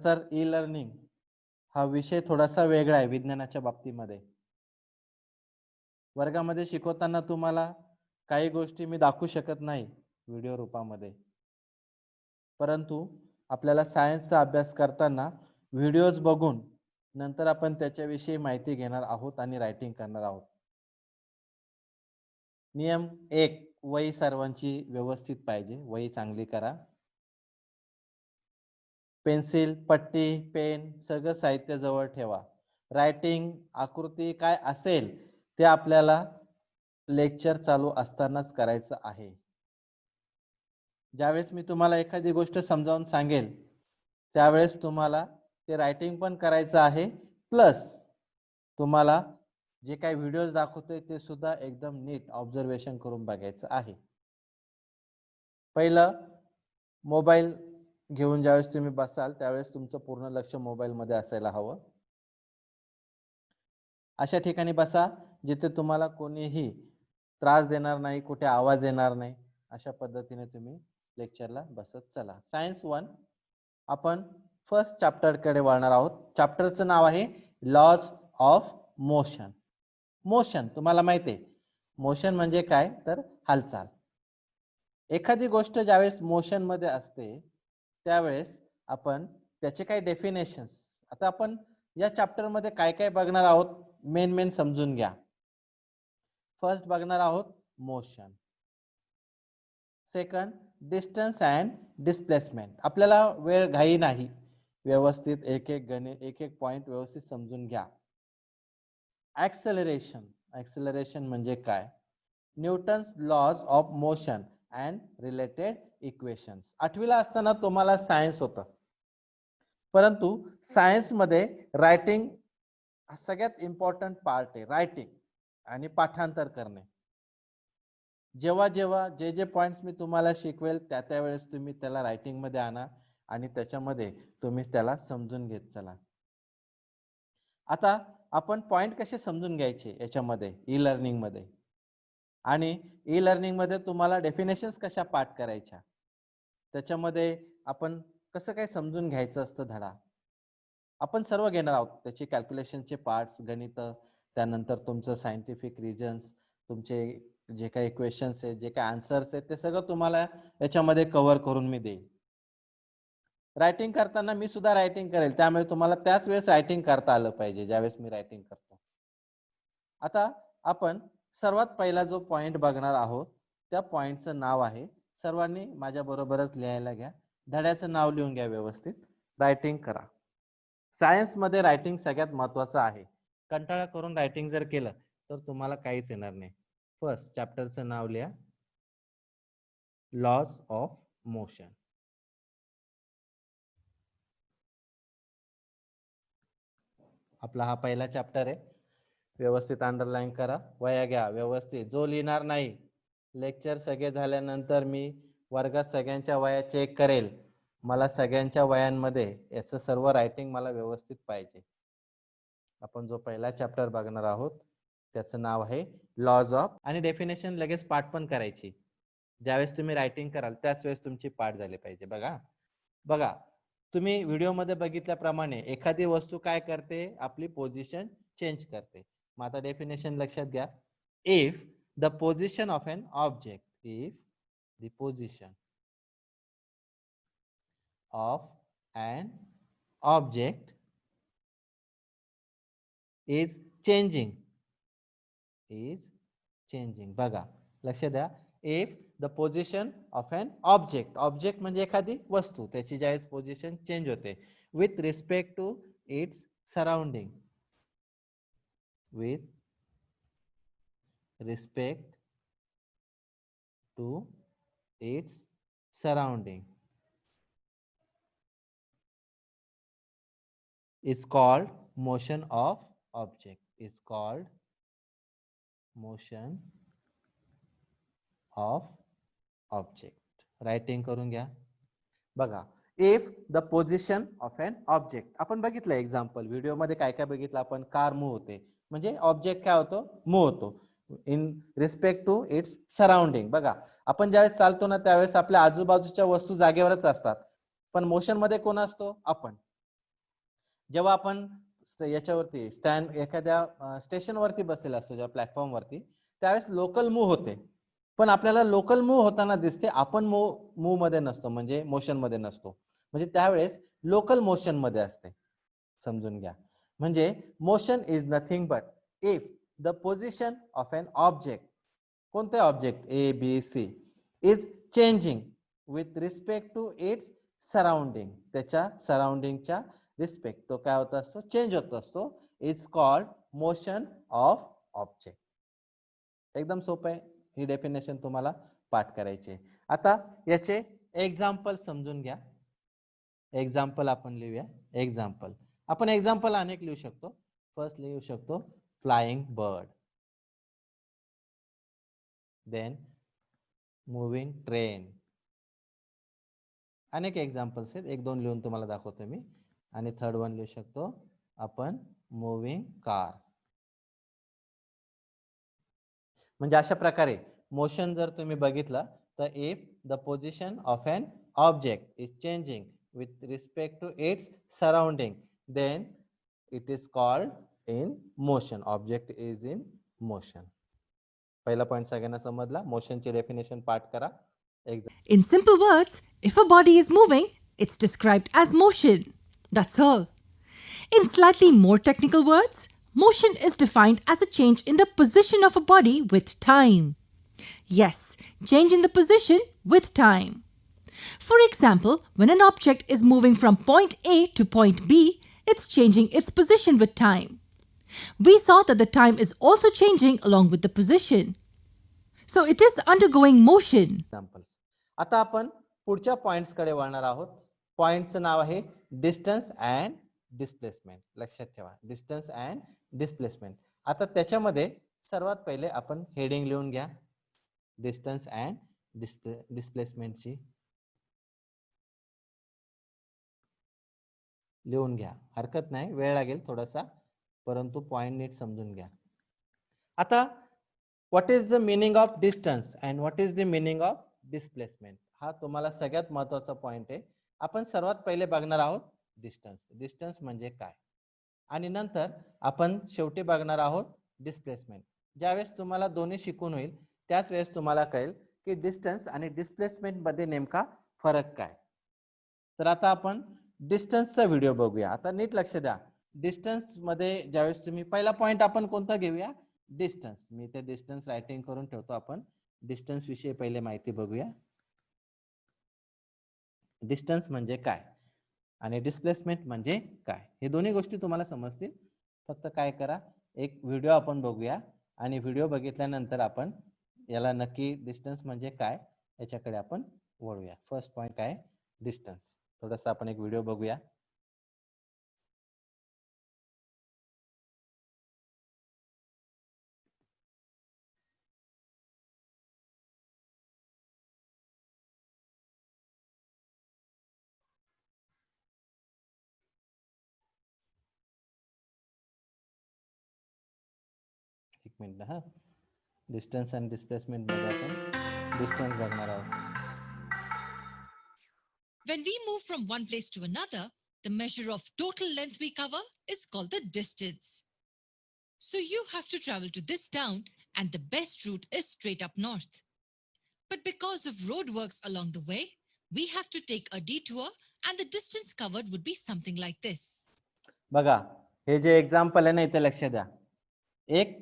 तर e learning हा विषय थोडासा वेगळा आहे विज्ञानाच्या बाबतीमध्ये. वर्गामध्ये शिकवताना तुम्हाला काही गोष्टी मी दाखवू शकत नाही व्हिडिओ रूपामध्ये, परंतु आपल्याला सायन्सचा अभ्यास करताना व्हिडिओज बघून नंतर आपण त्याच्याविषयी माहिती घेणार आहोत आणि रायटिंग करणार आहोत. नियम 1, वही सर्वांची व्यवस्थित पाहिजे, वही चांगली करा. पेन्सिल, पट्टी, पेन सगळं साहित्य जवळ ठेवा. रायटिंग आकृती काय असेल ते आपल्याला लेक्चर चालू असतानाच करायचं आहे. ज्यावेळेस मी तुम्हाला एखादी गोष्ट समजावून सांगेल त्यावेळेस तुम्हाला ते रायटिंग पण करायचं आहे, प्लस तुम्हाला जे काही व्हिडिओज दाखवतोय ते सुद्धा एकदम नीट ऑब्झर्वेशन करून बघायचं आहे. पहिलं मोबाईल घेऊन ज्यावेळेस तुम्ही बसाल त्यावेळेस तुमचं पूर्ण लक्ष मोबाईल मध्ये असायला हवं. अशा ठिकाणी बसा जिथे तुम्हाला कोणीही त्रास देणार नाही, कुठे आवाज येणार नाही. अशा पद्धतीने तुम्ही लेक्चरला बसत चला. सायन्स 1 आपण फर्स्ट चॅप्टर कडे वळणार आहोत. चॅप्टरचं नाव आहे लॉज ऑफ मोशन. मोशन तुम्हाला माहिती आहे, मोशन म्हणजे काय तर हालचाल. एखादी गोष्ट ज्यावेळेस मोशन मध्ये असते त्यावेळेस आपण त्याचे काही डेफिनेशन्स, आता आपण या चॅप्टर मध्ये काय काय बघणार आहोत मेन समजून घ्या. फर्स्ट बघणार आहोत motion. Second distance and displacement. आपल्याला वेळ घाई नाही, व्यवस्थित एक एक पॉइंट व्यवस्थित समजून घ्या. ऍक्सेलरेशन. ऍक्सेलरेशन म्हणजे काय? Newton's laws of motion and related equations. 8वीला असताना तुम्हाला सायन्स होतं, परंतु सायन्स मध्ये रायटिंग सगळ्यात इम्पॉर्टंट पार्ट आहे. रायटिंग आणि पाठांतर करणे. जेव्हा जेव्हा जे पॉइंट्स मी तुम्हाला शिकवेल त्यावेळेस तुम्ही त्याला रायटिंग मध्ये आणा आणि त्याच्यामध्ये तुम्ही त्याला समजून घेत चला. आता आपण पॉइंट कसे समजून घ्यायचे याच्यामध्ये ई लर्निंग मध्ये, आणि ई लर्निंग मध्ये तुम्हाला डेफिनेशन्स कशा पाठ करायच्या, त्याच्यामध्ये आपण कसं काय समजून घ्यायचं असतं धडा, आपण सर्व घेणार आहोत. त्याचे कॅल्क्युलेशनचे पार्ट्स, गणित, त्यानंतर तुमचं सायंटिफिक रिजन्स, तुमचे जे काही क्वेश्चन्स आहेत, जे काही आन्सर्स आहेत, ते सगळं तुम्हाला याच्यामध्ये कव्हर करून मी देईल. रायटिंग करताना मी सुद्धा रायटिंग करेल, त्यामुळे तुम्हाला त्याच वेळेस रायटिंग करता आलं पाहिजे ज्यावेळेस मी रायटिंग करतो. आता आपण सर्वात पहिला जो पॉइंट बघणार आहोत त्या पॉइंटचं नाव आहे, सर्वांनी माझ्या बरोबरच लिहायला घ्या, धड्याचं नाव लिहून घ्या, व्यवस्थित रायटिंग करा. सायन्स मध्ये रायटिंग सगळ्यात महत्वाचं आहे. कंटाळा करून रायटिंग जर केलं तर तुम्हाला काहीच येणार नाही. फर्स्ट चॅप्टरचं नाव लिहा, लॉज ऑफ मोशन. आपला हा पहिला चॅप्टर आहे, व्यवस्थित अंडरलाईन करा, वया घ्या व्यवस्थित. जो लिहिणार नाही, लेक्चर सगळे झाल्यानंतर मी वर्गात सगळ्यांच्या वया चेक करेल, मला सगळ्यांच्या वयांमध्ये याचं सर्व रायटिंग मला व्यवस्थित पाहिजे. आपण जो पहिला चॅप्टर बघणार आहोत त्याचं नाव आहे लॉज ऑफ, आणि डेफिनेशन लगेच पाठ पण करायची. ज्यावेळेस तुम्ही रायटिंग कराल त्याच वेळेस तुमची पाठ झाली पाहिजे. बघा तुम्ही व्हिडिओ मध्ये बघितल्याप्रमाणे एखादी वस्तू काय करते, आपली पोझिशन चेंज करते. मग आता डेफिनेशन लक्षात घ्या. If the position of an object, if the position of an object is changing, बघा लक्ष द्या. If the position of an object, object म्हणजे एखादी वस्तू, त्याची ज्यावेळेस पोझिशन चेंज होते with respect to its surrounding, with respect to its surrounding is called motion of object, is called motion of object. Writing करून घ्या. बघा, if the position of an object, आपण बघितलं एक्झाम्पल व्हिडिओ मध्ये काय काय बघितलं आपण, कार मूव्ह होते म्हणजे ऑब्जेक्ट काय होतो, मूव्ह होतो in respect to its surrounding. बघा आपण ज्यावेळेस चालतो ना त्यावेळेस आपल्या आजूबाजूच्या वस्तू जागेवरच असतात, पण मोशन मध्ये कोण असतो, आपण. जेव्हा आपण याच्यावरती स्टँड एखाद्या स्टेशनवरती बसलेला असतो जेव्हा प्लॅटफॉर्मवरती, त्यावेळेस लोकल मूव्ह होते, पण आपल्याला लोकल मूव्ह होताना दिसते, आपण मूव्ह मध्ये नसतो, म्हणजे मोशन मध्ये नसतो, म्हणजे त्यावेळेस लोकल मोशन मध्ये असते. समजून घ्या. म्हणजे motion is nothing but if the position of an object, कोणते object a b c, is changing with respect to its surrounding, त्याच्या सराउंडिंगच्या रिस्पेक्ट तो काय होत असतो, चेंज होत असतो, is called motion of object. एकदम सोपं आहे, ही डेफिनेशन तुम्हाला पाठ करायची आहे. आता याचे एक्झाम्पल समजून घ्या. एक्झाम्पल आपण लिहूया. एक्झाम्पल आपण एक्झाम्पल अनेक लिहू शकतो. फर्स्ट लिहू शकतो flying bird, then moving train. अनेक एक्झाम्पल्स आहेत, एक दोन लिहून तुम्हाला दाखवतो मी. आणि थर्ड वन लिहू शकतो आपण मूव्हिंग कार. म्हणजे अशा प्रकारे मोशन जर तुम्ही बघितलं तर if the position of an object is changing with respect to its surrounding, then it is called in motion. Object is in motion. पहिला पॉइंट सगळ्यांना समजला. मोशनची डेफिनेशन पाठ करा. In simple words, if a body is moving, it's described as motion. That's all. In slightly more technical words, motion is defined as a change in the position of a body with time. Yes, change in the position with time. For example, when an object is moving from point A to point B, it's changing its position with time. We saw that the time is also changing along with the position. So it is undergoing motion. Examples. आता आपण पुढच्या points कडे वळणार आहोत. पॉइंटचं नाव आहे distance and displacement. लक्षात ठेवा, distance and displacement. आता त्याच्यामध्ये सर्वात पहिले आपण हेडिंग लिहून घ्या, डिस्टन्स अँड डिस्प्लेसमेंटची लिहून घ्या. हरकत नाही, वेळ लागेल थोडासा, परंतु पॉइंट नीट समजून घ्या. आता what is the meaning of distance and what is the meaning of displacement, हा तुम्हाला सगळ्यात महत्वाचा पॉइंट आहे. आपण सर्वात पहिले बघणार आहोत डिस्टन्स. डिस्टन्स म्हणजे काय, आणि नंतर आपण शेवटी बघणार आहोत डिस्प्लेसमेंट. ज्यावेळेस तुम्हाला दोन्ही शिकून होईल त्याच वेळेस तुम्हाला कळेल की डिस्टन्स आणि डिस्प्लेसमेंट मध्ये नेमका फरक काय. तर आता आपण डिस्टन्सचा व्हिडिओ बघूया. आता नीट लक्ष द्या. डिस्टन्स मध्ये ज्यावेळेस तुम्ही पहिला पॉइंट आपण कोणता घेऊया, डिस्टन्स. मी ते डिस्टन्स रायटिंग करून ठेवतो. आपण डिस्टन्स विषयी पहिले माहिती बघूया. डिस्टन्स म्हणजे काय आणि डिस्प्लेसमेंट म्हणजे काय, हे दोन्ही गोष्टी तुम्हाला समजतील. फक्त काय करा, एक व्हिडिओ आपण बघूया आणि व्हिडिओ बघितल्यानंतर आपण याला नक्की डिस्टन्स म्हणजे काय याच्याकडे आपण वळूया. फर्स्ट पॉइंट काय, डिस्टन्स. थोडासा आपण एक व्हिडिओ बघूया. एक मिनिट हा. डिस्टन्स आणि डिस्प्लेसमेंट मध्ये आपण डिस्टन्स बघणार आहोत. When we move from one place to another, the measure of total length we cover is called the distance. So you have to travel to this town and the best route is straight up north. But because of road works along the way, we have to take a detour and the distance covered would be something like this. बघा, हे जे example आहे ना, इथे लक्ष द्या. एक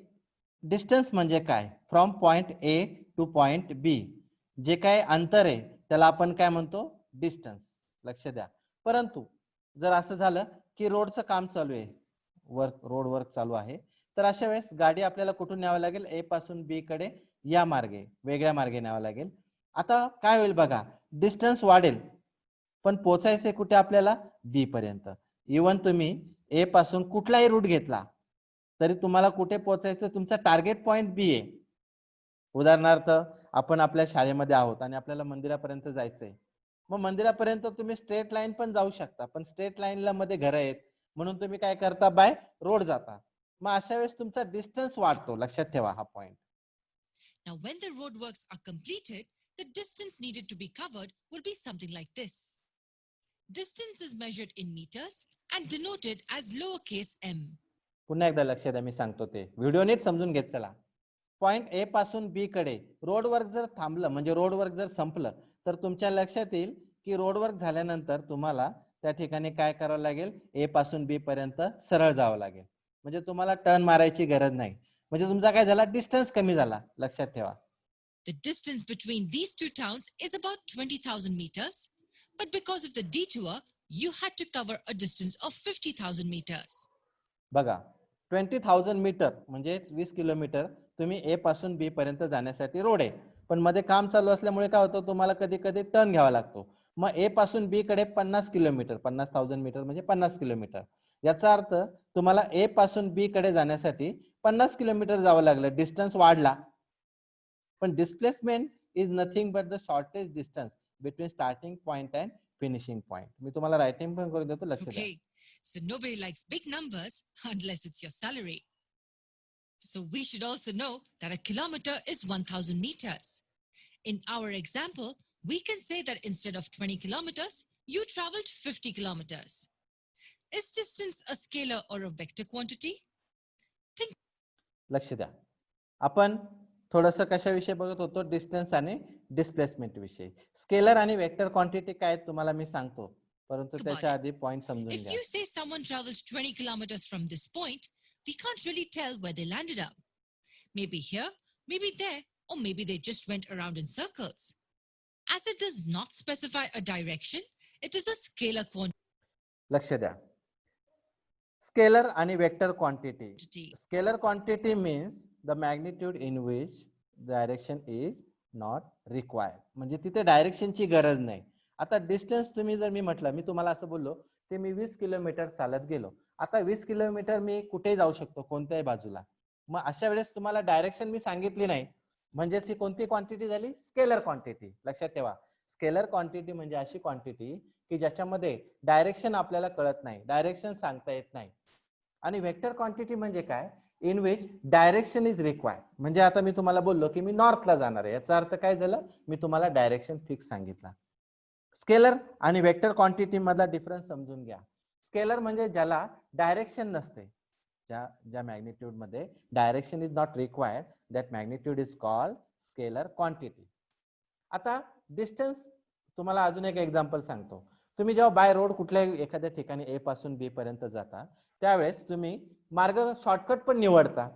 distance म्हणजे काय, from point A to point B जे काय अंतर आहे त्याला आपण काय म्हणतो, डिस्टन्स. लक्ष द्या. परंतु जर असं झालं की रोडचं काम चालू आहे, रोड वर्क चालू आहे, तर अशा वेळेस गाडी आपल्याला कुठून न्यावी लागेल, ए पासून बी कडे या मार्गे, वेगळ्या मार्गे न्यावं लागेल. आता काय होईल बघा, डिस्टन्स वाढेल पण पोहोचायचे कुठे आपल्याला, बी पर्यंत. इवन तुम्ही ए पासून कुठलाही रूट घेतला तरी तुम्हाला कुठे पोहोचायचं, तुमचा टार्गेट पॉइंट बी आहे. उदाहरणार्थ आपण आपल्या शाळेमध्ये आहोत आणि आपल्याला मंदिरापर्यंत जायचंय. मग मंदिरापर्यंत तुम्ही स्ट्रेट लाईन पण जाऊ शकता, पण स्ट्रेट लाईनला मध्ये घर आहेत म्हणून तुम्ही काय करता, बाय रोड जाता. मग अशा वेळेस तुमचा डिस्टन्स वाढतो. लक्षात ठेवा हा point. Now when the road works are completed, the distance needed to be covered will be something like this. Distance is measured in meters and denoted as lowercase m. पुन्हा एकदा लक्ष द्या, मी सांगतो ते व्हिडिओ नीट समजून घेत चला. पॉइंट ए पासून बी कडे रोड वर्क जर थांबलं, म्हणजे रोड वर्क जर संपलं, तर तुमच्या लक्षात येईल की रोड वर्क झाल्यानंतर तुम्हाला त्या ठिकाणी काय करावं लागेल, ए पासून बी पर्यंत सरळ जावं लागेल. म्हणजे तुम्हाला टर्न मारायची गरज नाही. म्हणजे तुमचा काय झाला, डिस्टन्स कमी झाला. लक्षात ठेवा. The distance between these two towns is about 20,000 meters, but because of the detour, you had to cover a distance of 50,000 meters. बघा, 20,000 मीटर म्हणजे 20 किलोमीटर तुम्ही ए पासून बी पर्यंत जाण्यासाठी रोड आहे, पण मध्ये काम चालू असल्यामुळे काय होतं, तुम्हाला कधी कधी टर्न घ्यावा लागतो. मग ए पासून बी कडे 50 किलोमीटर, 50,000 मीटर म्हणजे 50 किलोमीटर. याचा अर्थ तुम्हाला ए पासून बी कडे जाण्यासाठी 50 किलोमीटर जावं लागलं, डिस्टन्स वाढला. पण displacement is nothing but the shortest distance between starting point and finishing point. मी तुम्हाला रायटिंग पण करून देतो, लक्ष द्या. Okay, so nobody likes big numbers unless it's your salary. So we should also know that a kilometer is 1,000 meters. In our example, we can say that instead of 20 kilometers, you traveled 50 kilometers. Is distance a scalar or a vector quantity? लक्ष द्या, आपण थोडस कशाविषयी बघत होतो, distance आणि displacement विषयी. Scalar आणि vector quantity काय आहेत तुम्हाला मी सांगतो, परंतु त्याच्या आधी पॉइंट समजून If घ्या. you say someone travels 20 kilometers from this point, we can't really tell where they landed up. Maybe here, maybe there, or maybe they just went around in circles. As it does not specify a direction, it is a scalar quantity. लक्ष द्या, scalar आणि vector quantity. Scalar quantity means the magnitude in which direction is not required, म्हणजे तिथे डायरेक्शनची गरज नाही. आता distance तुम्ही जर मी म्हटलं, मी तुम्हाला असं बोललो की मी 20 किलोमीटर चालत गेलो. आता 20 किलोमीटर मी कुठेही जाऊ शकतो, कोणत्याही बाजूला. मग अशा वेळेस तुम्हाला डायरेक्शन मी सांगितली नाही, म्हणजेच ही कोणती क्वांटिटी झाली, स्केलर क्वांटिटी. लक्षात ठेवा, स्केलर क्वांटिटी म्हणजे अशी क्वांटिटी की ज्याच्यामध्ये डायरेक्शन आपल्याला कळत नाही, डायरेक्शन सांगता येत नाही. आणि वेक्टर क्वांटिटी म्हणजे काय, in which direction is required. म्हणजे आता मी तुम्हाला बोललो की मी नॉर्थला जाणार आहे, याचा अर्थ काय झालं, मी तुम्हाला डायरेक्शन फिक्स सांगितला. स्केलर आणि वेक्टर क्वांटिटी मधला डिफरन्स समजून घ्या. स्केलर म्हणजे ज्याला डायरेक्शन नसते, ज्या मॅग्निट्यूड मध्ये direction is not required, that magnitude is called scalar quantity. आता डिस्टन्स तुम्हाला अजून एक एक्झाम्पल सांगतो. तुम्ही जेव्हा बाय रोड कुठल्याही एखाद्या ठिकाणी ए पासून बी पर्यंत जाता, त्यावेळेस तुम्ही मार्ग शॉर्टकट पण निवडता.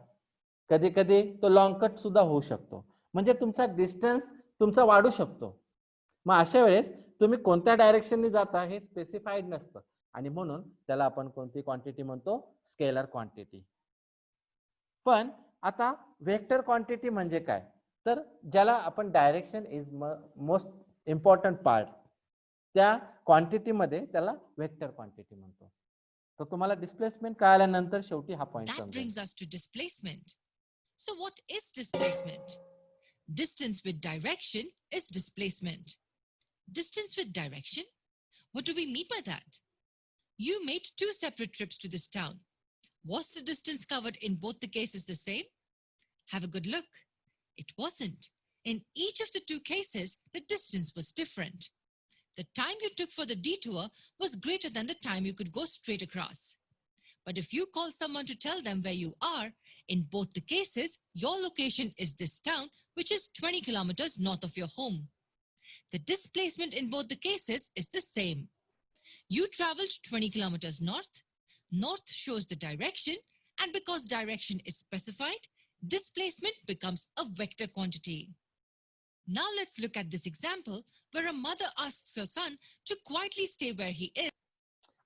कधी कधी तो लॉंग कट सुद्धा होऊ शकतो, म्हणजे तुमचा डिस्टन्स तुमचा वाढू शकतो. मग अशा वेळेस तुम्ही कोणत्या डायरेक्शनने जाता हे स्पेसिफाईड नसतं, आणि म्हणून त्याला आपण कोणती क्वांटिटी म्हणतो, स्केलर क्वांटिटी. पण आता वेक्टर क्वांटिटी म्हणजे काय, तर ज्याला आपण direction is most important part, त्या क्वांटिटी मध्ये त्याला वेक्टर क्वांटिटी म्हणतो. तर तुम्हाला डिस्प्लेसमेंट कळाल्यानंतर शेवटी हा पॉइंट That समजेल. brings us to displacement. So what is displacement? Distance with direction is displacement. Distance with direction? What do we mean by that? You made 2 separate trips to this town. Was the distance covered in both the cases the same? Have a good look. It wasn't. In each of the 2 cases, the distance was different. The time you took for the detour was greater than the time you could go straight across. But if you call someone to tell them where you are, in both the cases, your location is this town, which is 20 kilometers north of your home. The displacement in both the cases is the same. You traveled 20 kilometers north. North shows the direction, and because direction is specified, displacement becomes a vector quantity. Now let's look at this example where a mother asks her son to quietly stay where he is.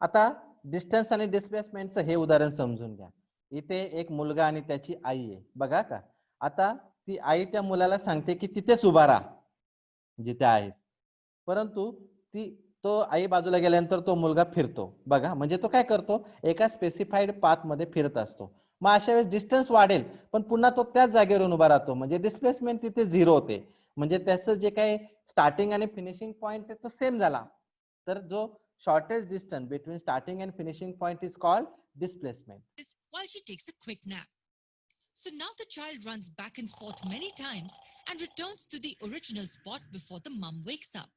आता distance आणि डिस्प्लेसमेंटचं हे उदाहरण समजून घ्या. इथे एक मुलगा आणि त्याची आई आहे, बघा का. आता ती आई त्या मुलाला सांगते की तिथेच उभा राहा जिथे आहेस, परंतु तो आई बाजूला गेल्यानंतर तो मुलगा फिरतो, बघा. म्हणजे तो काय करतो, एका स्पेसिफाईड पाथ मध्ये फिरत असतो. मग अशा वेळेस डिस्टन्स वाढेल, पण पुन्हा तो त्याच जागेवरून उभा राहतो, म्हणजे डिस्प्लेसमेंट तिथे 0 होते. म्हणजे त्याचं जे काही स्टार्टिंग आणि फिनिशिंग पॉइंट आहे तो सेम झाला. तर जो shortest distance between starting and finishing point is called displacement. While she takes a quick nap. So now the child runs back and forth many times and returns to the original spot before the mum wakes up.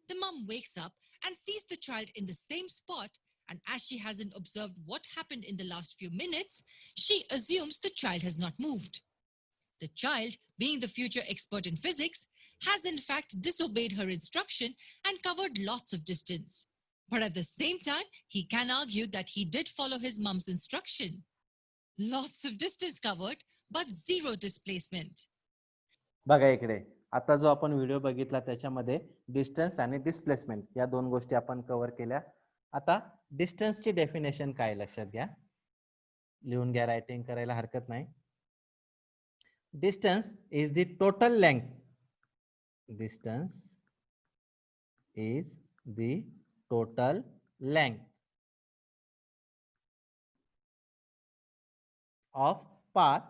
The mum wakes up and sees the child in the same spot, and as she hasn't observed what happened in the last few minutes, she assumes the child has not moved. The child, being the future expert in physics, has in fact disobeyed her instruction and covered lots of distance. But at the same time, he can argue that he did follow his mom's instruction. Lots of distance covered, but zero displacement. बघा इकडे आता जो आपण video बघितला त्याच्यामध्ये distance आणि displacement या दोन गोष्टी आपण कव्हर केल्या. आता डिस्टन्सची डेफिनेशन काय लक्षात घ्या, लिहून घ्या, रायटिंग करायला हरकत नाही. Distance is the total length. Distance is the total length of path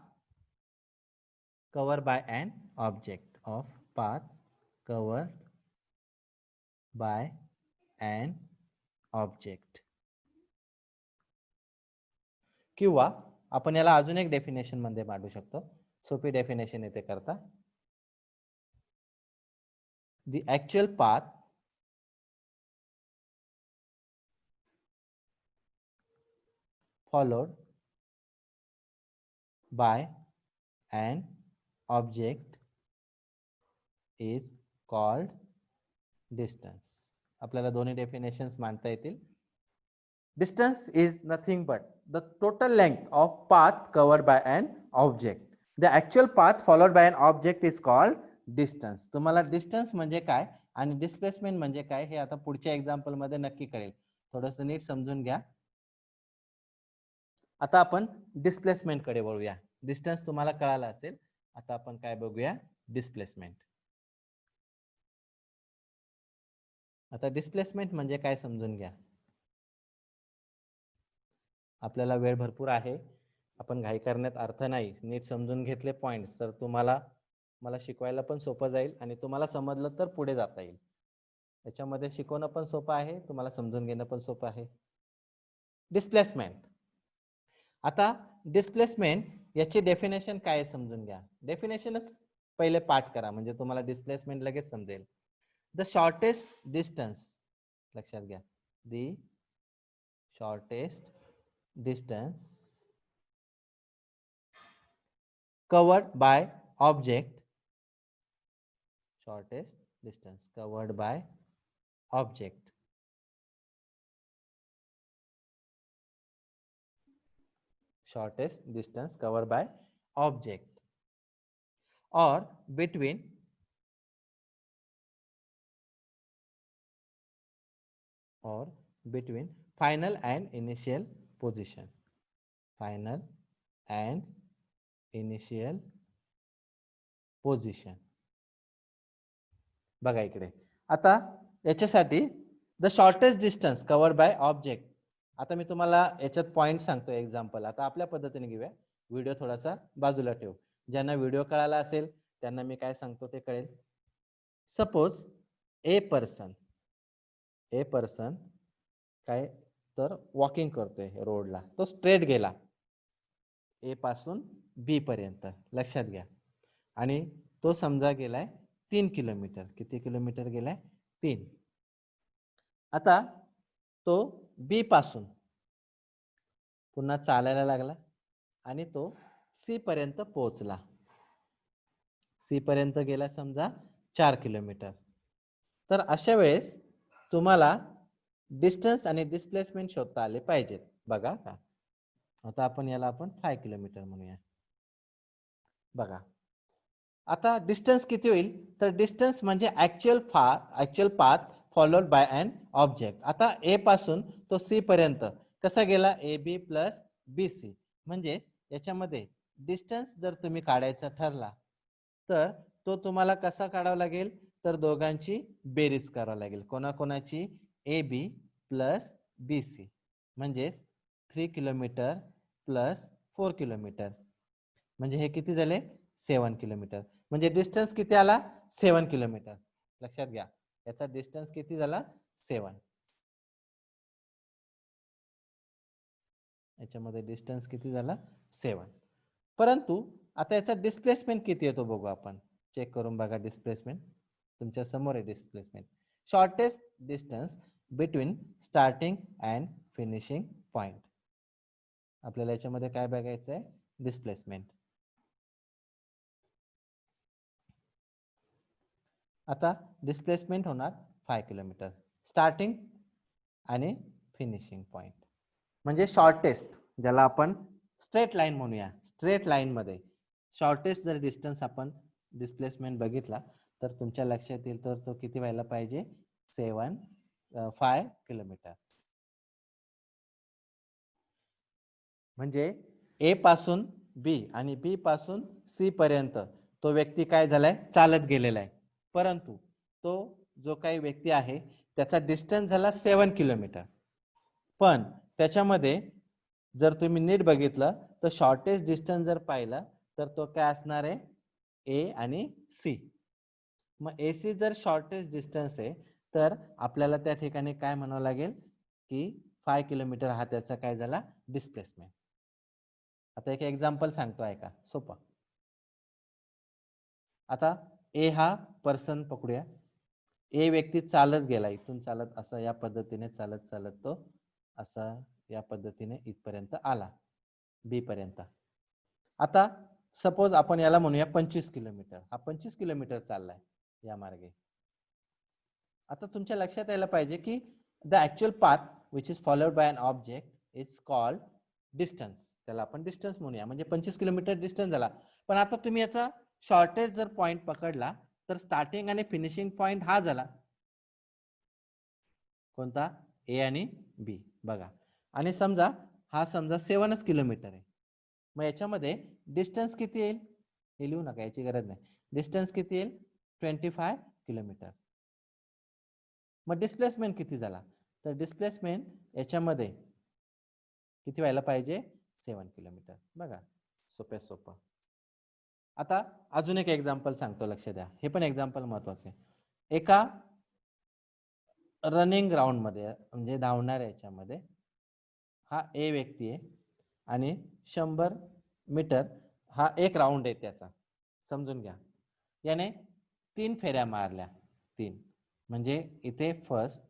covered by an object, of path covered by an object. किंवा आपण याला अजून एक डेफिनेशन मध्ये मांडू शकतो. सोपी डेफिनेशन येते करता, the actual path followed by an object is called distance. आपल्याला दोन्ही डेफिनेशन्स मांडता येतील. Distance is nothing but the total length of path covered by an object. The actual path followed by an object is called distance. तुम्हाला distance म्हणजे काय आणि displacement म्हणजे काय हे आता पुढच्या एक्झाम्पल मध्ये नक्की कळेल. थोडंसं नीट समजून घ्या. आता आपण डिस्प्लेसमेंट कडे वळूया. डिस्टन्स तुम्हाला कळाला असेल. आता आपण काय बघूया, डिस्प्लेसमेंट. आता डिस्प्लेसमेंट म्हणजे काय समजून घ्या. आपल्याला वेळ भरपूर आहे, आपण घाई करण्यात अर्थ नाही. नीट समजून घेतले पॉइंट्स तर तुम्हाला मला शिकवायला पण सोपं जाईल आणि तुम्हाला समजलं तर पुढे जाता येईल. याच्यामध्ये शिकवणं पण सोपं आहे, तुम्हाला समजून घेणं पण सोपं आहे. डिस्प्लेसमेंट. आता डिस्प्लेसमेंट याची डेफिनेशन काय समजून घ्या. डेफिनेशनच पहिले पाठ करा म्हणजे तुम्हाला डिस्प्लेसमेंट लगेच समजेल. द शॉर्टेस्ट डिस्टन्स, लक्षात घ्या, the shortest distance covered by object, shortest distance covered by object, shortest distance covered by object or between final and initial position, final and initial position. बघा इकडे आता याच्यासाठी the shortest distance covered by object. आता मी तुम्हाला याच्यात point सांगतो example. आता आपल्या पद्धतीने घेऊया. व्हिडिओ थोडासा बाजूला ठेवू. ज्यांना व्हिडिओ कळाला असेल त्यांना मी काय सांगतो ते कळेल. सपोज ए पर्सन काय तर वॉकिंग करतोय रोडला. तो स्ट्रेट गेला ए पासून बी पर्यंत, लक्षात घ्या. आणि तो समजा गेलाय 3 किलोमीटर. किती किलोमीटर गेलाय? 3. आता तो बी पासून पुन्हा चालायला लागला आणि तो सी पर्यंत पोहोचला. सी पर्यंत गेला समजा 4 किलोमीटर. तर अशा वेळेस तुम्हाला डिस्टन्स आणि डिस्प्लेसमेंट शोधता आले पाहिजेत. बघा का, आता आपण याला 5 किलोमीटर म्हणूया. बघा आता डिस्टन्स किती होईल तर डिस्टन्स म्हणजे actual path followed by an object. आता ए पासून तो सी पर्यंत कसा गेला, ए बी प्लस बी सी. म्हणजे याच्यामध्ये डिस्टन्स जर तुम्ही काढायचा ठरला तर तो तुम्हाला कसा काढावा लागेल तर दोघांची बेरीज करावी लागेल. कोणाकोणाची? A b plus b c. म्हणजेच 3 किलोमीटर प्लस 4 किलोमीटर म्हणजे हे किती झाले? 7 किलोमीटर. म्हणजे डिस्टन्स किती आला? 7 किलोमीटर. लक्षात घ्या याचा डिस्टन्स किती झाला? 7. याच्यामध्ये डिस्टन्स किती झाला? 7. परंतु आता याचा डिस्प्लेसमेंट किती येतो बघू आपण. चेक करून बघा डिस्प्लेसमेंट. तुमच्या समोर आहे displacement. Shortest distance between starting and finishing point. आपल्याला याच्यामध्ये काय बघायचं आहे? डिस्प्लेसमेंट. आता डिस्प्लेसमेंट होणार 5 किलोमीटर स्टार्टिंग आणि फिनिशिंग पॉइंट. म्हणजे शॉर्टेस्ट, ज्याला आपण स्ट्रेट लाईन म्हणूया, स्ट्रेट लाईन मध्ये शॉर्टेस्ट जर डिस्टन्स आपण डिस्प्लेसमेंट बघितला तर तुमच्या लक्षात येईल तर तो किती व्हायला पाहिजे? 5 किलोमीटर. म्हणजे ए पासून बी आणि बी पासून सी पर्यंत तो व्यक्ती काय झालाय? चालत गेलेला आहे. परंतु तो जो काही व्यक्ती आहे त्याचा डिस्टन्स झाला 7 किलोमीटर. पण त्याच्यामध्ये जर तुम्ही नीट बघितलं तर शॉर्टेस्ट डिस्टन्स जर पाहिला तर तो काय असणार आहे? ए आणि सी. मग एसी जर शॉर्टेस्ट डिस्टन्स आहे तर आपल्याला त्या ठिकाणी काय म्हणावं लागेल की 5 किलोमीटर हा त्याचा काय झाला? डिस्प्लेसमेंट. आता एक एक्झाम्पल सांगतो, ऐका, सोपा. आता ए हा पर्सन पकडूया. ए व्यक्ती चालत गेला, इथून चालत असं या पद्धतीने चालत चालत तो असा या पद्धतीने इथपर्यंत आला, बी पर्यंत. आता सपोज आपण याला म्हणूया 25 किलोमीटर. हा 25 किलोमीटर चाललाय या मार्गे. आता तुमच्या लक्षात यायला पाहिजे की the actual path which is followed by an object is called distance. त्याला आपण डिस्टन्स म्हणूया, म्हणजे 25 किलोमीटर डिस्टन्स झाला. पण आता तुम्ही याचा शॉर्टेस्ट जर पॉइंट पकडला तर स्टार्टिंग आणि फिनिशिंग पॉइंट हा झाला कोणता? ए आणि बी. बघा, आणि समजा हा समजा 7 किलोमीटर आहे. मग याच्यामध्ये डिस्टन्स किती येईल हे लिहू नका, याची गरज नाही. डिस्टन्स किती येईल? 25 किलोमीटर. मग डिस्प्लेसमेंट किती झाला? तर डिस्प्लेसमेंट याच्यामध्ये किती व्हायला पाहिजे? 7 किलोमीटर. बघा, सोप्या सोपं. आता अजून एक एक्झाम्पल सांगतो, लक्ष द्या, हे पण एक्झाम्पल महत्वाचं आहे. एका रनिंग ग्राउंड मध्ये, म्हणजे धावणाऱ्या याच्यामध्ये हा ए व्यक्ती आहे आणि 100 मीटर हा एक राऊंड आहे त्याचा, समजून घ्या. याने 3 फेऱ्या मारल्या, 3. म्हणजे इथे फर्स्ट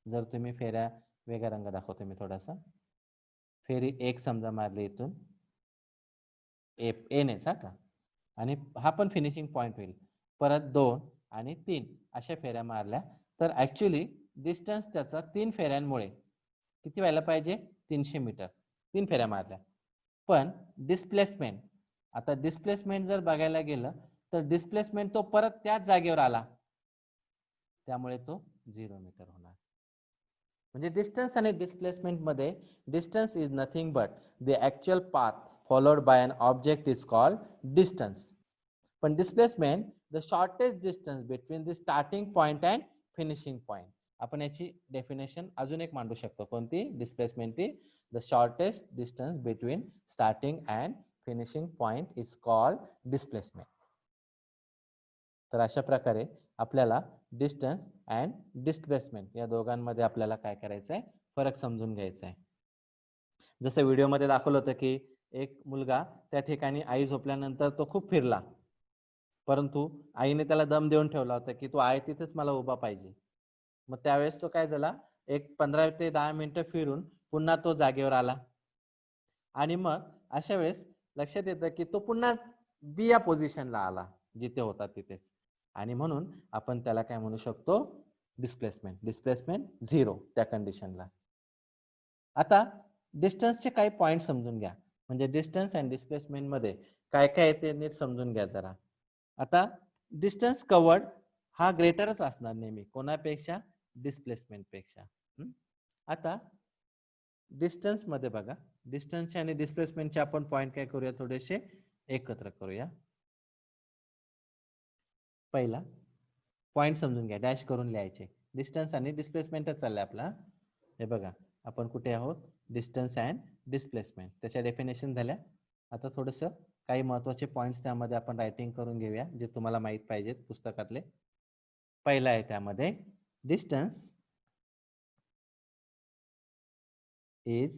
जर तुम्ही फेऱ्या वेगळा रंग दाखवतो मी थोडासा, फेरी 1 समजा मारली इथून ए नेच का, आणि हा पण फिनिशिंग पॉइंट होईल. परत 2 आणि 3 अशा फेऱ्या मारल्या तर ऍक्च्युली डिस्टन्स त्याचा 3 फेऱ्यांमुळे किती व्हायला पाहिजे? 300 मीटर. 3 फेऱ्या मारल्या. पण डिस्प्लेसमेंट, आता डिस्प्लेसमेंट जर बघायला गेलं तर डिस्प्लेसमेंट तो परत त्याच जागेवर आला, त्यामुळे तो 0 मीटर होणार. म्हणजे डिस्टन्स आणि डिस्प्लेसमेंट मध्ये distance is nothing but the actual path followed by an object is called distance. पण displacement the shortest distance between the starting point and finishing point. आपण याची डेफिनेशन अजून एक मांडू शकतो, कोणती? डिस्प्लेसमेंट ती the shortest distance between starting and finishing point is called displacement. तर अशा प्रकारे आपल्याला डिस्टन्स अँड डिस्प्लेसमेंट या दोघांमध्ये आपल्याला काय करायचं आहे? फरक समजून घ्यायचा आहे. जसं व्हिडिओमध्ये दाखवलं होतं की एक मुलगा त्या ठिकाणी आई झोपल्यानंतर तो खूप फिरला, परंतु आईने त्याला दम देऊन ठेवला होता की तू आहे तिथेच मला उभा पाहिजे. मग त्यावेळेस तो काय झाला, एक 15 ते 10 मिनिटं फिरून पुन्हा तो जागेवर आला, आणि मग अशा वेळेस लक्षात येतं की तो पुन्हा बी या पोझिशनला आला जिथे होता तिथेच, आणि म्हणून आपण त्याला काय म्हणू शकतो? डिस्प्लेसमेंट. डिस्प्लेसमेंट 0 त्या कंडिशनला. आता डिस्टन्सचे काही पॉइंट समजून घ्या, म्हणजे डिस्टन्स अँड डिस्प्लेसमेंट मध्ये काय काय येते नीट समजून घ्या जरा. आता डिस्टन्स कव्हर्ड हा ग्रेटरच असणार नेहमी, कोणापेक्षा? डिस्प्लेसमेंट पेक्षा. आता डिस्टन्स मध्ये बघा, डिस्टन्सचे आणि डिस्प्लेसमेंटचे आपण पॉइंट काय करूया? थोडेसे एकत्र करूया. पहिला पॉइंट समजून घ्या, डॅश करून लिहायचे. डिस्टन्स आणि डिस्प्लेसमेंटच चाललंय आपला. हे बघा, आपण कुठे आहोत? Distance and displacement. त्याच्या डेफिनेशन झाल्या. आता थोडस काही महत्वाचे पॉइंट्स त्यामध्ये आपण रायटिंग करून घेऊया, जे तुम्हाला माहित पाहिजेत पुस्तकातले. पहिला आहे त्यामध्ये, distance is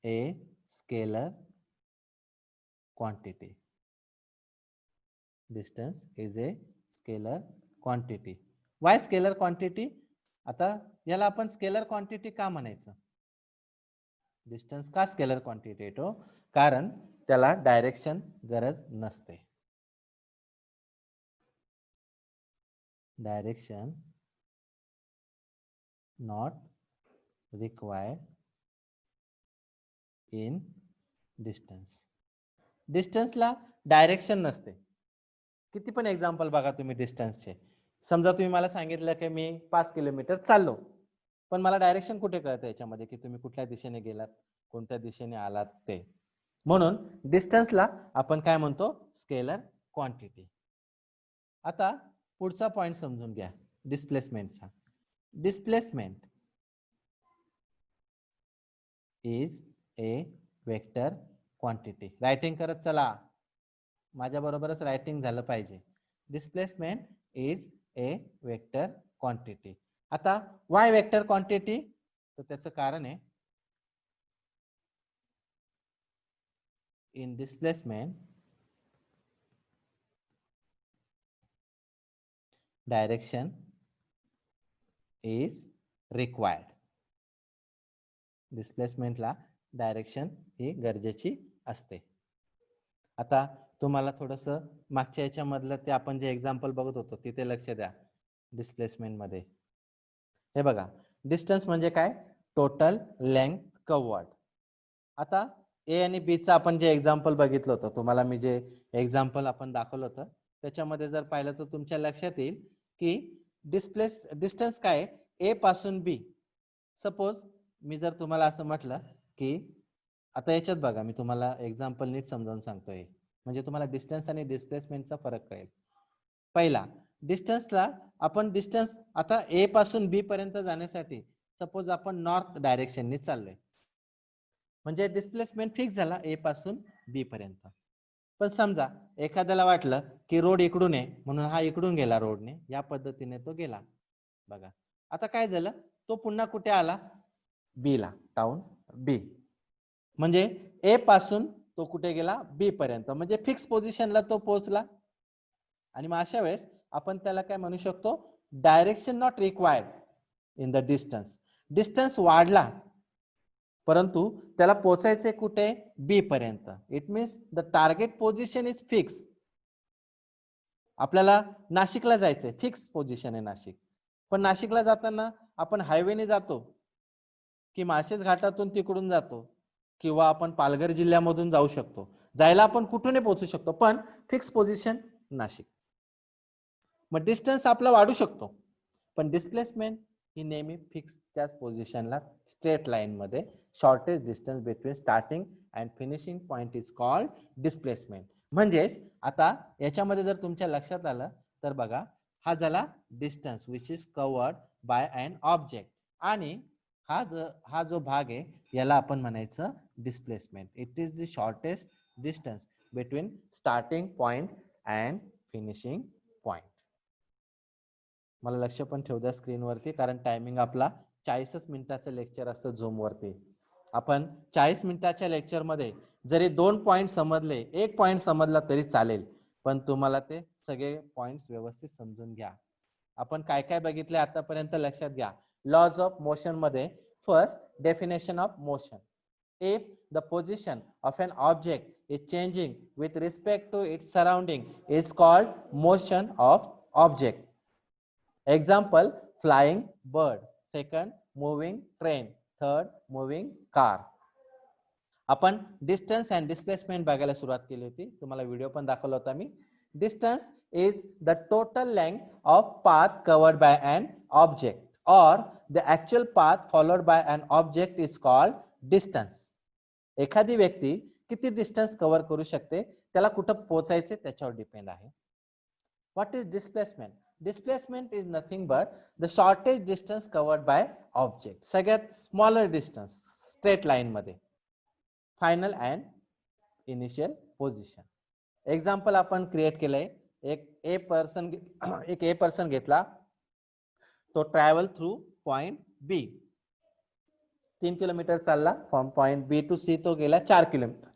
a scalar quantity. Distance is a scalar quantity. Why scalar quantity? आता याला आपण स्केलर क्वांटिटी का म्हणायचं? डिस्टन्स का स्केलर क्वांटिटी येतो? कारण त्याला डायरेक्शन गरज नसते. Direction not required in distance. डिस्टन्सला डायरेक्शन नसते. किती पण एक्झाम्पल बघा तुम्ही डिस्टन्सचे. समजा तुम्ही मला सांगितलं की मी 5 किलोमीटर चाललो, पण मला डायरेक्शन कुठे कळतं याच्यामध्ये की तुम्ही कुठल्या दिशेने गेलात, कोणत्या दिशेने आलात ते. म्हणून डिस्टन्सला आपण काय म्हणतो? Scalar quantity. आता पुढचा पॉइंट समजून घ्या डिस्प्लेसमेंटचा. Displacement is a vector quantity. Writing करत चला, माझ्या बरोबरच रायटिंग झालं पाहिजे. Displacement is a vector quantity. आता वाय वेक्टर क्वांटिटी? तर त्याचं कारण आहे, in displacement direction is required. डिस्प्लेसमेंटला डायरेक्शन ही गरजेची असते. आता तुम्हाला थोडस मागच्या याच्यामधलं ते आपण जे एक्झाम्पल बघत होतो तिथे लक्ष द्या. डिस्प्लेसमेंट मध्ये हे बघा, डिस्टन्स म्हणजे काय? Total length covered. आता ए आणि बी चा आपण जे एक्झाम्पल बघितलं होतं, तुम्हाला मी जे एक्झाम्पल आपण दाखवलं होतं त्याच्यामध्ये जर पाहिलं तर तुमच्या लक्षात येईल की डिस्टन्स काय? ए पासून बी. सपोज मी जर तुम्हाला असं म्हटलं की आता याच्यात बघा, मी तुम्हाला एक्झाम्पल नीट समजावून सांगतोय म्हणजे तुम्हाला डिस्टन्स आणि डिस्प्लेसमेंटचा फरक कळेल. पहिला, डिस्टन्सला आपण डिस्टन्स आता ए पासून बी पर्यंत जाण्यासाठी सपोज आपण नॉर्थ डायरेक्शनने चाललोय, म्हणजे डिस्प्लेसमेंट फिक्स झाला ए पासून बी पर्यंत. पण समजा एखाद्याला वाटलं की रोड इकडून आहे म्हणून हा इकडून गेला रोडने, या पद्धतीने तो गेला. बघा आता काय झालं, तो पुन्हा कुठे आला? बी ला, टाउन बी. म्हणजे ए पासून तो कुठे गेला? बी पर्यंत, म्हणजे फिक्स पोझिशनला तो पोहोचला. आणि मग अशा वेळेस आपण त्याला काय म्हणू शकतो? Direction not required in the distance. Distance वाढला परंतु त्याला पोहोचायचे कुठे? बी पर्यंत. It means the target position is fix. आपल्याला नाशिकला जायचंय, फिक्स पोझिशन आहे नाशिक. पण नाशिकला जाताना आपण हायवेने जातो की माळशेज घाटातून तिकडून जातो किंवा आपण पालघर जिल्ह्यामधून जाऊ शकतो. जायला आपण कुठूनही पोहोचू शकतो, पण फिक्स पोझिशन नाशिक. मग डिस्टन्स आपला वाढू शकतो, पण डिस्प्लेसमेंट ही नेहमी फिक्स त्याच पोझिशनला स्ट्रेट लाईन मध्ये. Shortest distance between starting and finishing point is called displacement. म्हणजेच आता याच्यामध्ये जर तुमच्या लक्षात आलं तर बघा, हा झाला distance which is covered by an object, आणि हा जो भाग आहे याला आपण म्हणायचं displacement. It is the shortest distance between starting point and finishing point. मला लक्ष पण ठेवू द्या स्क्रीनवरती, कारण टायमिंग आपला 40 मिनिटाचं लेक्चर असतं झूम वरती. आपण 40 मिनिटाच्या लेक्चर मध्ये जरी 2 पॉइंट समजले, 1 पॉइंट समजला तरी चालेल, पण तुम्हाला ते सगळे पॉइंट्स व्यवस्थित समजून घ्या. आपण काय काय बघितले आतापर्यंत लक्षात घ्या. लॉज ऑफ मोशन मध्ये first, definition of motion. If the position of an object is changing with respect to its surrounding is called motion of object. Example, flying bird. Second, moving train. Third, moving car. आपण distance and displacement बघायला सुरुवात केली होती, तुम्हाला video पण दाखवला होता मी. Distance is the total length of path covered by an object और the actual path followed by an object is called distance. एखादी व्यक्ती किती डिस्टन्स कव्हर करू शकते त्याला कुठं पोहोचायचे त्याच्यावर डिपेंड आहे. What is displacement? Displacement is nothing but the shortest distance covered by object. सगळ्यात smaller distance straight line मध्ये. Final and initial position. Example आपण क्रिएट केलंय. एक ए पर्सन घेतला, तो travel through point B. 3 kilometre चालला, from point B to C तो गेला 4 किलोमीटर.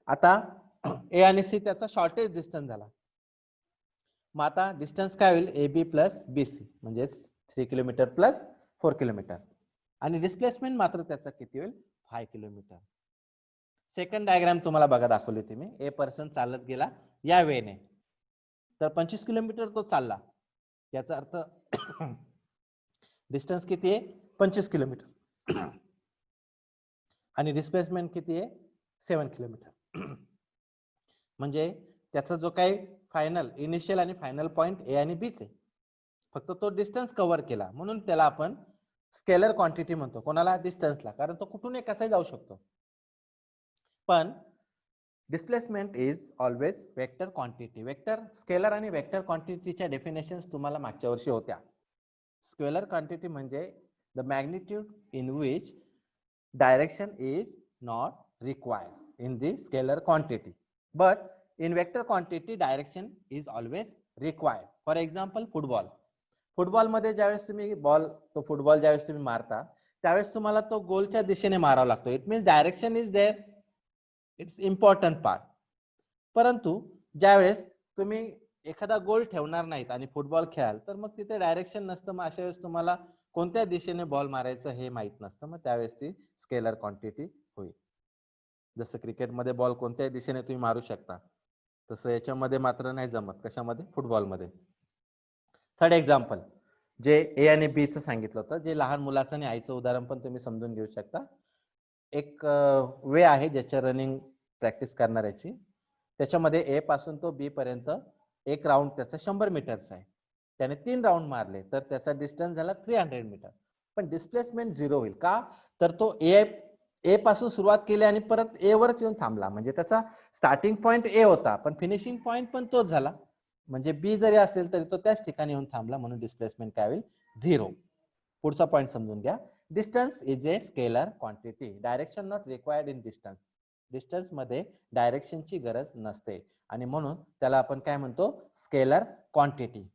आता ए आणि सी त्याचा शॉर्टेस्ट डिस्टन्स झाला. मग आता डिस्टन्स काय होईल? ए बी प्लस बी सी, म्हणजे 3 किलोमीटर प्लस 4 किलोमीटर आणि डिस्प्लेसमेंट मात्र त्याचा किती होईल 5 किलोमीटर. सेकंड डायग्राम तुम्हाला बघा दाखवली होती मी. ए पर्सन चालत गेला या वेने, तर 25 किलोमीटर तो चालला, याचा अर्थ डिस्टन्स किती आहे 25 किलोमीटर आणि डिस्प्लेसमेंट किती आहे 7 किलोमीटर. म्हणजे त्याचा जो काही फायनल इनिशियल आणि फायनल पॉइंट ए आणि बी चे फक्त तो डिस्टन्स कव्हर केला, म्हणून त्याला आपण स्केलर क्वांटिटी म्हणतो. कोणाला डिस्टन्सला, कारण तो कुठून कसाही जाऊ शकतो. पण displacement is always vector quantity. Vector scalar आणि वेक्टर क्वांटिटीच्या डेफिनेशन्स तुम्हाला मागच्या वर्षी होत्या. स्केलर क्वांटिटी म्हणजे the magnitude in which direction is not required in the scalar quantity, but in vector quantity direction is always required. For example football मध्ये ज्यावेळेस तुम्ही तो फुटबॉल ज्यावेळेस तुम्ही मारता त्यावेळेस तुम्हाला तो गोलच्या दिशेने मारावा लागतो. It means direction is there, it's important part. परंतु ज्यावेळेस तुम्ही एखादा गोल ठेवणार नाहीत आणि फुटबॉल खेळाल तर मग तिथे डायरेक्शन नसतं. मग अशा वेळेस तुम्हाला कोणत्या दिशेने बॉल मारायचं हे माहित नसतं. मग त्यावेळेस ती स्केलर क्वांटिटी होईल. जसं क्रिकेटमध्ये बॉल कोणत्या दिशेने तुम्ही मारू शकता, तसं याच्यामध्ये मात्र नाही जमत. कशामध्ये? फुटबॉलमध्ये. थर्ड एक्झाम्पल जे ए आणि बी चं सांगितलं होतं, जे लहान मुलाचं आणि आईचं उदाहरण पण तुम्ही समजून घेऊ शकता. एक वे आहे ज्याच्या रनिंग प्रॅक्टिस करणाऱ्याची, त्याच्यामध्ये ए पासून तो बी पर्यंत एक राऊंड त्याचा 100 मीटरचा आहे. त्याने 3 राऊंड मारले तर त्याचा डिस्टन्स झाला 300 मीटर. पण डिस्प्लेसमेंट 0 होईल. का? तर तो ए पासून सुरुवात केली आणि परत ए वरच येऊन थांबला. म्हणजे त्याचा स्टार्टिंग पॉइंट ए होता पण फिनिशिंग पॉइंट पण तोच झाला. म्हणजे बी जरी असेल तरी तो त्याच ठिकाणी येऊन थांबला, म्हणून डिस्प्लेसमेंट काय होईल 0. पुढचा पॉइंट समजून घ्या. Distance is a scalar quantity. Direction not required in distance. Distance मध्ये डायरेक्शनची गरज नसते आणि म्हणून त्याला आपण काय म्हणतो scalar quantity.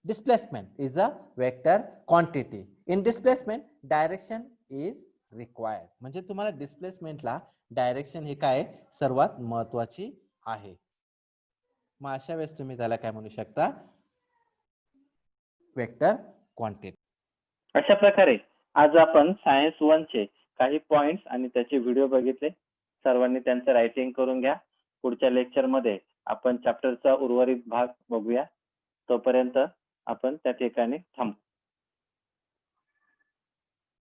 Displacement is a vector quantity. In displacement direction is required. म्हणजे तुम्हाला डिस्प्लेसमेंटला डायरेक्शन ही काय सर्वात महत्वाची आहे. मग अशा वेळेस तुम्ही त्याला काय म्हणू शकता वेक्टर क्वांटिटी. अशा प्रकारे आज आपण सायन्स 1 चे काही पॉइंट्स आणि त्याचे व्हिडिओ बघितले. सर्वांनी त्यांचं रायटिंग करून घ्या. पुढच्या लेक्चर मध्ये आपण चॅप्टरचा उर्वरित भाग बघूया. तोपर्यंत आपण त्या ठिकाणी थांबू.